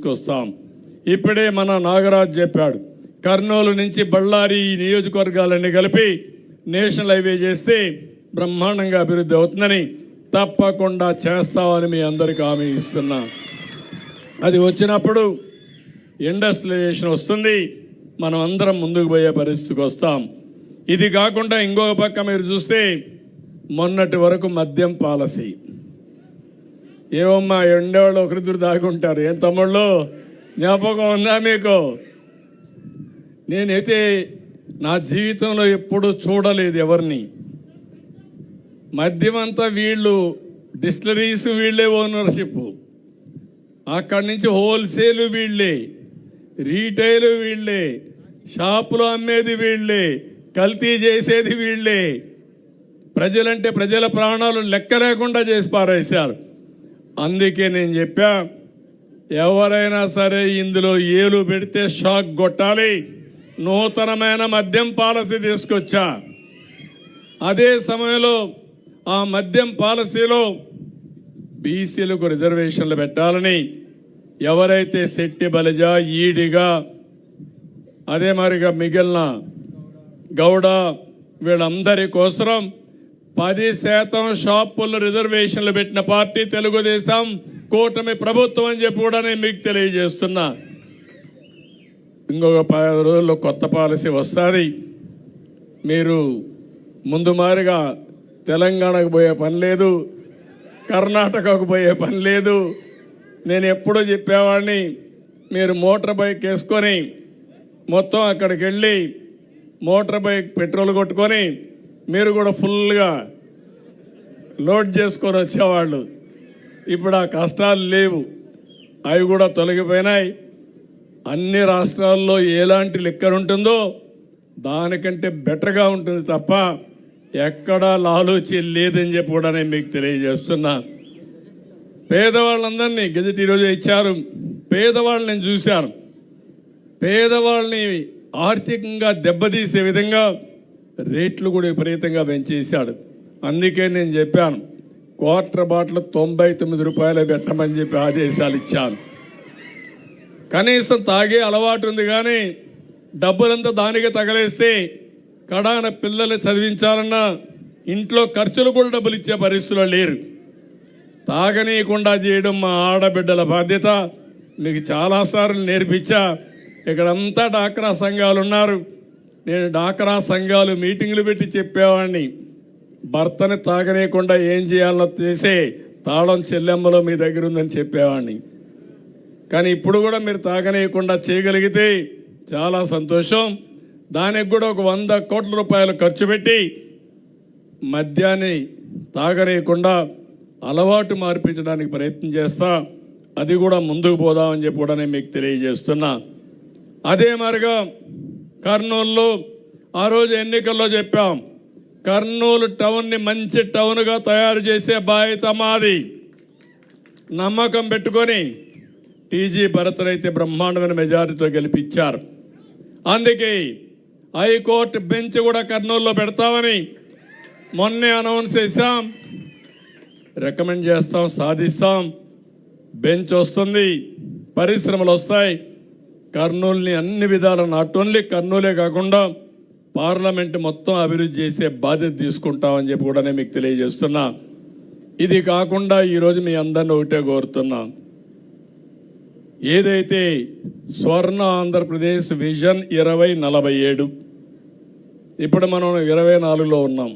తీసుకొస్తాం. ఇప్పుడే మన నాగరాజ్ చెప్పాడు, కర్నూలు నుంచి బళ్ళారి ఈ నియోజకవర్గాలన్నీ కలిపి నేషనల్ హైవే చేస్తే బ్రహ్మాండంగా అభివృద్ధి అవుతుందని తప్పకుండా చేస్తామని మీ అందరికీ హామీ ఇస్తున్నా. అది వచ్చినప్పుడు ఇండస్ట్రియలైజేషన్ వస్తుంది, మనం అందరం ముందుకు పోయే పరిస్థితికి వస్తాం. ఇది కాకుండా ఇంకొక పక్క మీరు చూస్తే మొన్నటి వరకు మద్యం పాలసీ, ఏమమ్మా ఎండేవాళ్ళు ఒకరిద్దరు దాగుంటారు, ఏం తమ్ముళ్ళు జ్ఞాపకం ఉందా మీకు? నేనైతే నా జీవితంలో ఎప్పుడు చూడలేదు ఎవరిని. మద్యం అంతా వీళ్ళు, డిస్టిలరీస్ వీళ్ళే ఓనర్షిప్, అక్కడి నుంచి హోల్సేల్ వీళ్ళే, రీటైల్ వీళ్ళే, షాపులో అమ్మేది వీళ్ళే, కల్తీ చేసేది వీళ్ళే. ప్రజలంటే ప్రజల ప్రాణాలు లెక్క లేకుండా చేసి పారేశారు. అందుకే నేను చెప్పా, ఎవరైనా సరే ఇందులో ఏలు పెడితే షాక్ కొట్టాలి. నూతనమైన మద్యం పాలసీ తీసుకొచ్చా. అదే సమయంలో ఆ మద్యం పాలసీలో బీసీలకు రిజర్వేషన్లు పెట్టాలని, ఎవరైతే శెట్టి బలిజ, ఈడిగా, అదే మరిగా మిగిలిన గౌడ వీళ్ళందరి కోసం 10% షాపుల్లో రిజర్వేషన్లు పెట్టిన పార్టీ తెలుగుదేశం కూటమి ప్రభుత్వం అని చెప్పి కూడా నేను మీకు తెలియజేస్తున్నా. ఇంకొక 10 రోజుల్లో కొత్త పాలసీ వస్తుంది. మీరు ముందు మారిగా తెలంగాణకు పోయే పని లేదు, కర్ణాటకకు పోయే పని లేదు. నేను ఎప్పుడూ చెప్పేవాడిని, మీరు మోటార్ బైక్ వేసుకొని మొత్తం అక్కడికి వెళ్ళి మోటార్ బైక్ పెట్రోల్ కొట్టుకొని మీరు కూడా ఫుల్గా లోడ్ చేసుకొని వచ్చేవాళ్ళు. ఇప్పుడు ఆ కష్టాలు లేవు, అవి కూడా తొలగిపోయినాయి. అన్ని రాష్ట్రాల్లో ఎలాంటి లిక్కర్ ఉంటుందో దానికంటే బెటర్గా ఉంటుంది తప్ప ఎక్కడా లాలూచి లేదని చెప్పి కూడా నేను మీకు తెలియజేస్తున్నా. పేదవాళ్ళందరినీ గెజెట్ ఈరోజు ఇచ్చారు. పేదవాళ్ళని నేను చూశాను. పేదవాళ్ళని ఆర్థికంగా దెబ్బతీసే విధంగా రేట్లు కూడా విపరీతంగా పెంచేశాడు. అందుకే నేను చెప్పాను, క్వార్టర్ బాటిల్ 99 రూపాయలు పెట్టమని చెప్పి ఆదేశాలు ఇచ్చాను. కనీసం తాగే అలవాటు ఉంది, కానీ డబ్బులంతా దానికి తగలేస్తే కడాన పిల్లల్ని చదివించాలన్నా ఇంట్లో ఖర్చులు కూడా డబ్బులు ఇచ్చే పరిస్థితుల్లో లేరు. తాగనీయకుండా చేయడం మా ఆడబిడ్డల బాధ్యత. మీకు చాలాసార్లు నేర్పించా. ఇక్కడంతా డాక్రా సంఘాలు ఉన్నారు. నేను డాక్రా సంఘాలు మీటింగులు పెట్టి చెప్పేవాడిని, భర్తని తాగనీయకుండా ఏం చేయాలో చేసే తాళం చెల్లెమ్మలో మీ దగ్గర ఉందని చెప్పేవాడిని. కానీ ఇప్పుడు కూడా మీరు తాగనీయకుండా చేయగలిగితే చాలా సంతోషం. దానికి కూడా ఒక 100 కోట్ల రూపాయలు ఖర్చు పెట్టి మద్యాన్ని తాగనీయకుండా అలవాటు మార్పించడానికి ప్రయత్నం చేస్తా. అది కూడా ముందుకు పోదామని చెప్పి కూడా నేను మీకు తెలియజేస్తున్నా. అదే మరిగా కర్నూలులో ఆ రోజు ఎన్నికల్లో చెప్పాం, కర్నూలు టౌన్ని మంచి టౌన్గా తయారు చేసే బాధ్యత మాది. నమ్మకం పెట్టుకొని టీజీ భరత్ అయితే బ్రహ్మాండమైన మెజారిటీతో గెలిపించారు. అందుకే హైకోర్టు బెంచ్ కూడా కర్నూలులో పెడతామని మొన్నే అనౌన్స్ చేశాం. రికమెండ్ చేస్తాం, సాధిస్తాం. బెంచ్ వస్తుంది, పరిశ్రమలు వస్తాయి. కర్నూలుని అన్ని విధాలు, నాట్ ఓన్లీ కర్నూలే కాకుండా పార్లమెంట్ మొత్తం అభివృద్ధి చేసే బాధ్యత తీసుకుంటామని చెప్పి కూడా నేను మీకు తెలియజేస్తున్నా. ఇది కాకుండా ఈరోజు మీ అందరిని ఒకటే కోరుతున్నా, ఏదైతే స్వర్ణ ఆంధ్రప్రదేశ్ విజన్ 2047, ఇప్పుడు మనం 24లో ఉన్నాం.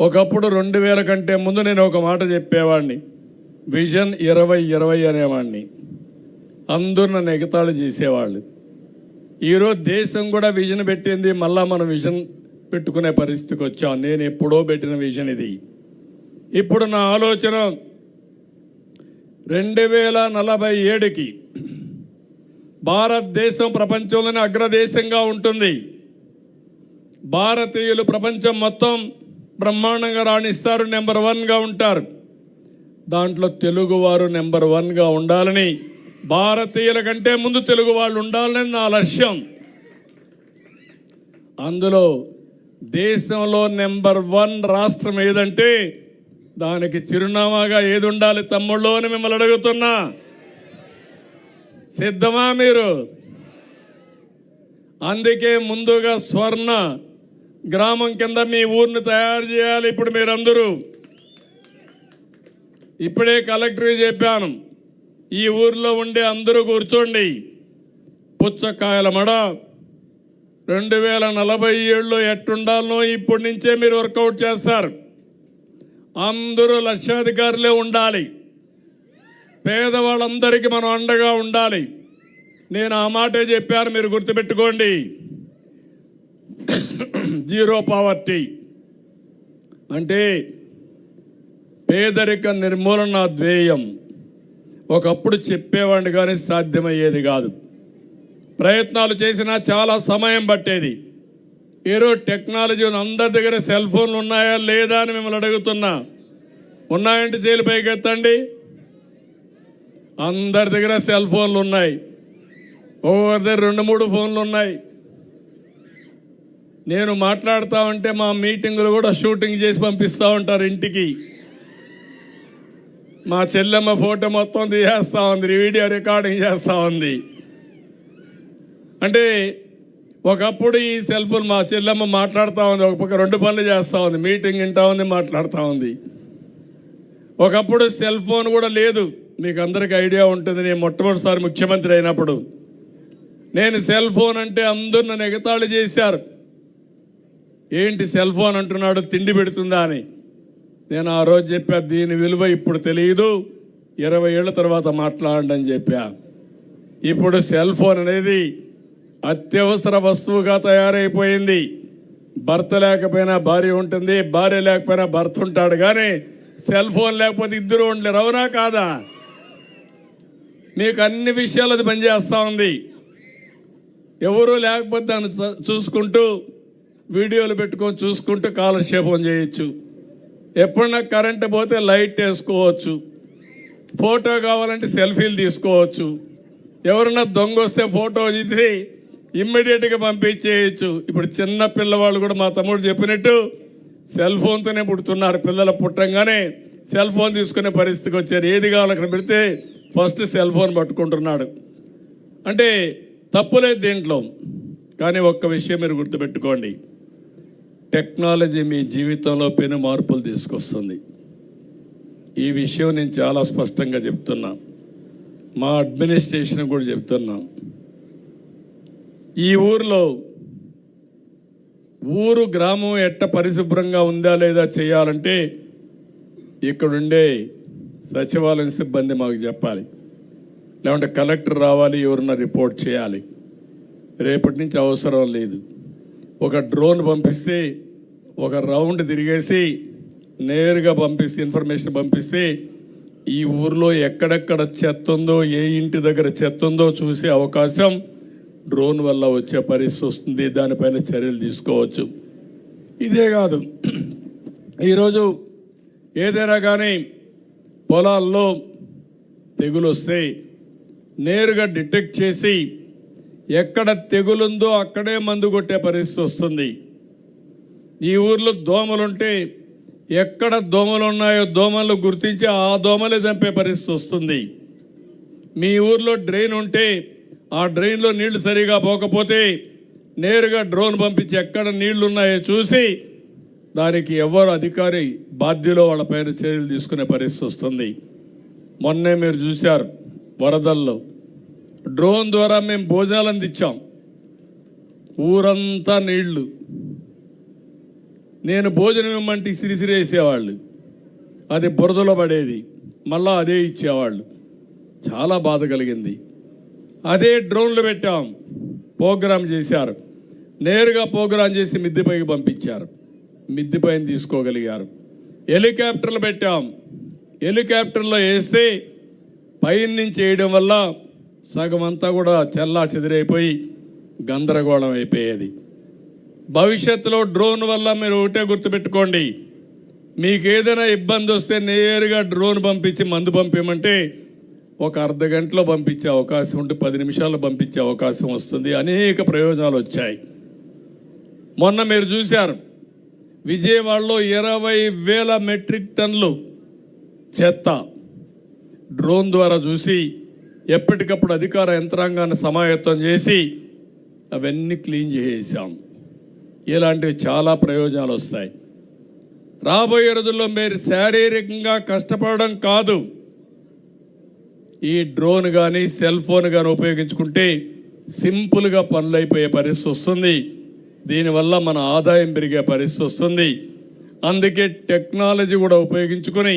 ఒకప్పుడు 2000 కంటే ముందు నేను ఒక మాట చెప్పేవాడిని, విజన్ 2020 అనేవాడిని. అందరూ నన్ను ఎగతాళి చేసేవాళ్ళు. ఈరోజు దేశం కూడా విజన్ పెట్టింది, మళ్ళా మనం విజన్ పెట్టుకునే పరిస్థితికి వచ్చాం. నేను ఎప్పుడో పెట్టిన విజన్ ఇది. ఇప్పుడు నా ఆలోచన 2047కి భారతదేశం ప్రపంచంలోనే అగ్రదేశంగా ఉంటుంది. భారతీయులు ప్రపంచం మొత్తం బ్రహ్మాండంగా రాణిస్తారు, నెంబర్ 1గా ఉంటారు. దాంట్లో తెలుగువారు నెంబర్ 1గా ఉండాలని, భారతీయుల కంటే ముందు తెలుగు వాళ్ళు ఉండాలని నా లక్ష్యం. అందులో దేశంలో నెంబర్ 1 రాష్ట్రం ఏదంటే దానికి చిరునామాగా ఏది ఉండాలి తమ్ముళ్ళు అని మిమ్మల్ని అడుగుతున్నా. సిద్ధమా మీరు? అందుకే ముందుగా స్వర్ణ గ్రామం కింద మీ ఊరిని తయారు చేయాలి. ఇప్పుడు మీరందరూ ఇప్పుడే కలెక్టర్కి చెప్పాను, ఈ ఊర్లో ఉండే అందరూ కూర్చోండి. పుచ్చకాయల మడ 2047లో ఎట్టుండాలనో ఇప్పటి నుంచే మీరు వర్కౌట్ చేస్తారు. అందరూ లక్షాధికారులే ఉండాలి. పేదవాళ్ళందరికీ మనం అండగా ఉండాలి. నేను ఆ మాటే చెప్పాను, మీరు గుర్తుపెట్టుకోండి. జీరో పావర్టీ అంటే పేదరిక నిర్మూలన ధ్యేయం. ఒకప్పుడు చెప్పేవాడిని కానీ సాధ్యమయ్యేది కాదు. ప్రయత్నాలు చేసినా చాలా సమయం పట్టేది. ఈరోజు టెక్నాలజీ అందరి దగ్గర సెల్ ఫోన్లు ఉన్నాయా లేదా అని మిమ్మల్ని అడుగుతున్నా. ఉన్నాయంటే చేలు పైకెత్తండి. అందరి దగ్గర సెల్ ఫోన్లు ఉన్నాయి. ఒక్కొక్కరి దగ్గర 2-3 ఫోన్లు ఉన్నాయి. నేను మాట్లాడుతూ ఉంటే మా మీటింగులు కూడా షూటింగ్ చేసి పంపిస్తూ ఉంటారు ఇంటికి. మా చెల్లెమ్మ ఫోటో మొత్తం తీసేస్తూ ఉంది, వీడియో రికార్డింగ్ చేస్తూ ఉంది. అంటే ఒకప్పుడు ఈ సెల్ ఫోన్ మా చెల్లెమ్మ మాట్లాడుతూ ఉంది, ఒక పక్క 2 పనులు చేస్తూ ఉంది, మీటింగ్ వింటా ఉంది, మాట్లాడుతూ ఉంది. ఒకప్పుడు సెల్ ఫోన్ కూడా లేదు. మీకు అందరికీ ఐడియా ఉంటుంది. నేను మొట్టమొదటిసారి ముఖ్యమంత్రి అయినప్పుడు నేను సెల్ ఫోన్ అంటే అందరూ నన్ను ఎగతాళి చేశారు. ఏంటి సెల్ ఫోన్ అంటున్నాడు, తిండి పెడుతుందా అని. నేను ఆ రోజు చెప్పా, దీని విలువ ఇప్పుడు తెలియదు, 20 ఏళ్ల తర్వాత మాట్లాడండి అని చెప్పా. ఇప్పుడు సెల్ ఫోన్ అనేది అత్యవసర వస్తువుగా తయారైపోయింది. భర్త లేకపోయినా భార్య ఉంటుంది, భార్య లేకపోయినా భర్త ఉంటాడు, కానీ సెల్ ఫోన్ లేకపోతే ఇద్దరు ఉండలేరు. అవునా కాదా? మీకు అన్ని విషయాలు అది పనిచేస్తూ ఉంది. ఎవరూ లేకపోతే దాన్ని చూసుకుంటూ వీడియోలు పెట్టుకొని చూసుకుంటూ కాలక్షేపం చేయొచ్చు. ఎప్పుడన్నా కరెంటు పోతే లైట్ వేసుకోవచ్చు. ఫోటో కావాలంటే సెల్ఫీలు తీసుకోవచ్చు. ఎవరన్నా దొంగ వస్తే ఫోటో తీసి ఇమ్మీడియట్గా పంపించేయచ్చు. ఇప్పుడు చిన్న పిల్లవాళ్ళు కూడా మా తమ్ముడు చెప్పినట్టు సెల్ ఫోన్తోనే పుడుతున్నారు. పిల్లలు పుట్టంగానే సెల్ ఫోన్ తీసుకునే పరిస్థితికి వచ్చారు. ఏది కావాలి అక్కడ పెడితే ఫస్ట్ సెల్ ఫోన్ పట్టుకుంటున్నాడు. అంటే తప్పులేదు దీంట్లో. కానీ ఒక్క విషయం మీరు గుర్తుపెట్టుకోండి, టెక్నాలజీ మీ జీవితంలో పెను మార్పులు తీసుకొస్తుంది. ఈ విషయం నేను చాలా స్పష్టంగా చెప్తున్నా, మా అడ్మినిస్ట్రేషన్ కూడా చెప్తున్నా. ఈ ఊర్లో గ్రామం ఎట్ట పరిశుభ్రంగా ఉందా లేదా చేయాలంటే ఇక్కడుండే సచివాలయం సిబ్బంది మాకు చెప్పాలి, లేకుంటే కలెక్టర్ రావాలి, ఎవరన్నా రిపోర్ట్ చేయాలి. రేపటి నుంచి అవసరం లేదు. ఒక డ్రోన్ పంపిస్తే ఒక రౌండ్ తిరిగేసి నేరుగా పంపిస్తే ఇన్ఫర్మేషన్ పంపిస్తే ఈ ఊర్లో ఎక్కడెక్కడ చెత్త ఉందో, ఏ ఇంటి దగ్గర చెత్త ఉందో చూసే అవకాశం డ్రోన్ వల్ల వచ్చే పరిస్థితి వస్తుంది. దానిపైన చర్యలు తీసుకోవచ్చు. ఇదే కాదు, ఈరోజు ఏదైనా కానీ పొలాల్లో తెగులు వస్తే నేరుగా డిటెక్ట్ చేసి ఎక్కడ తెగులుందో అక్కడే మందు కొట్టే పరిస్థితి వస్తుంది. ఈ ఊర్లో దోమలుంటే ఎక్కడ దోమలు ఉన్నాయో దోమలు గుర్తించి ఆ దోమలే చంపే పరిస్థితి వస్తుంది. మీ ఊర్లో డ్రైన్ ఉంటే ఆ డ్రైన్లో నీళ్లు సరిగా పోకపోతే నేరుగా డ్రోన్ పంపించి ఎక్కడ నీళ్లు ఉన్నాయో చూసి దానికి ఎవరు అధికారి బాధ్యులో వాళ్ళపైన చర్యలు తీసుకునే పరిస్థితి వస్తుంది. మొన్నే మీరు చూశారు వరదల్లో డ్రోన్ ద్వారా మేము భోజనాలు అందించాం. ఊరంతా నీళ్లు. నేను భోజనం ఇవ్వమంటే సిరిసిరేసేవాళ్ళు, అది బురదలో పడేది, మళ్ళా అదే ఇచ్చేవాళ్ళు. చాలా బాధ కలిగింది. అదే డ్రోన్లు పెట్టాం, ప్రోగ్రాం చేశారు. నేరుగా ప్రోగ్రాం చేసి మిద్దెపైకి పంపించారు, మిద్దెపైన తీసుకోగలిగారు. హెలికాప్టర్లు పెట్టాం, హెలికాప్టర్లో వేస్తే పైన నుంచి వేయడం వల్ల సగం అంతా కూడా చెల్లా చెదిరైపోయి గందరగోళం అయిపోయేది. భవిష్యత్తులో డ్రోన్ వల్ల మీరు ఒకటే గుర్తుపెట్టుకోండి, మీకు ఏదైనా ఇబ్బంది వస్తే నేరుగా డ్రోన్ పంపించి మందు పంపించమంటే ఒక అర్ధ గంటలో పంపించే అవకాశం ఉంటే 10 నిమిషాల్లో పంపించే అవకాశం వస్తుంది. అనేక ప్రయోజనాలు వచ్చాయి. మొన్న మీరు చూశారు విజయవాడలో 20,000 మెట్రిక్ టన్నులు చెత్త డ్రోన్ ద్వారా చూసి ఎప్పటికప్పుడు అధికార యంత్రాంగాన్ని సమాయత్తం చేసి అవన్నీ క్లీన్ చేసేసాం. ఇలాంటివి చాలా ప్రయోజనాలు వస్తాయి. రాబోయే రోజుల్లో మీరు శారీరకంగా కష్టపడడం కాదు, ఈ డ్రోన్ కానీ సెల్ ఫోన్ కానీ ఉపయోగించుకుంటే సింపుల్గా పనులు అయిపోయే పరిస్థితి వస్తుంది. దీనివల్ల మన ఆదాయం పెరిగే పరిస్థితి వస్తుంది. అందుకే టెక్నాలజీ కూడా ఉపయోగించుకొని